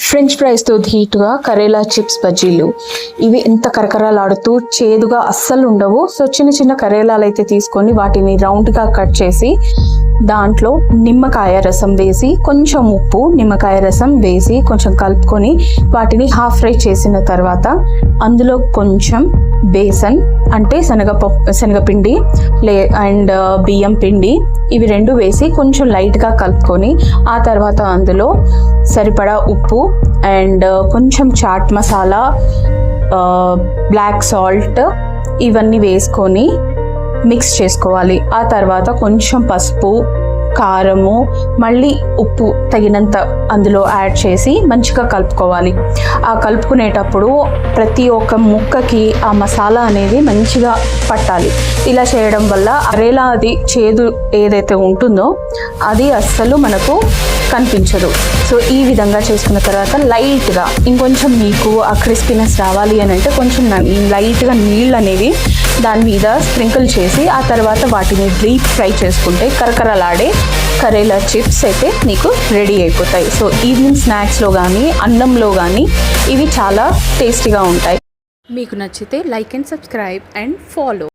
French ఫ్రైస్తో ధీటుగా karela chips బజ్జీలు. ఇవి ఎంత కరకరలాడుతూ చేదుగా అస్సలు ఉండవు. సో చిన్న చిన్న కరేలాలు అయితే తీసుకొని వాటిని రౌండ్గా కట్ చేసి దాంట్లో నిమ్మకాయ రసం వేసి కొంచెం ఉప్పు నిమ్మకాయ రసం వేసి కొంచెం కలుపుకొని వాటిని హాఫ్ ఫ్రై చేసిన తర్వాత అందులో కొంచెం బేసన్ అంటే శనగపిండి అండ్ బియ్యం పిండి ఇవి రెండు వేసి కొంచెం లైట్గా కలుపుకొని ఆ తర్వాత అందులో సరిపడా ఉప్పు అండ్ కొంచెం చాట్ మసాలా, బ్లాక్ సాల్ట్ ఇవన్నీ వేసుకొని మిక్స్ చేసుకోవాలి. ఆ తర్వాత కొంచెం పసుపు, కారము, మళ్ళీ ఉప్పు తగినంత అందులో యాడ్ చేసి మంచిగా కలుపుకోవాలి. ఆ కలుపుకునేటప్పుడు ప్రతి ఒక్క ముక్కకి ఆ మసాలా అనేది మంచిగా పట్టాలి. ఇలా చేయడం వల్ల కరేలా అది చేదు ఏదైతే ఉంటుందో అది అస్సలు మనకు కనిపించదు. సో ఈ విధంగా చేసుకున్న తర్వాత లైట్గా ఇంకొంచెం మీకు ఆ క్రిస్పీనెస్ రావాలి అని అంటే కొంచెం లైట్గా నీళ్ళు అనేవి దాని మీద స్ప్రింకిల్ చేసి ఆ తర్వాత వాటిని డీప్ ఫ్రై చేసుకుంటే కరకరలాడే కరేలా చిప్స్ అయితే మీకు రెడీ అయిపోతాయి. సో ఈవినింగ్ స్నాక్స్లో కానీ అన్నంలో కానీ ఇవి చాలా టేస్టీగా ఉంటాయి. మీకు నచ్చితే like and subscribe and follow.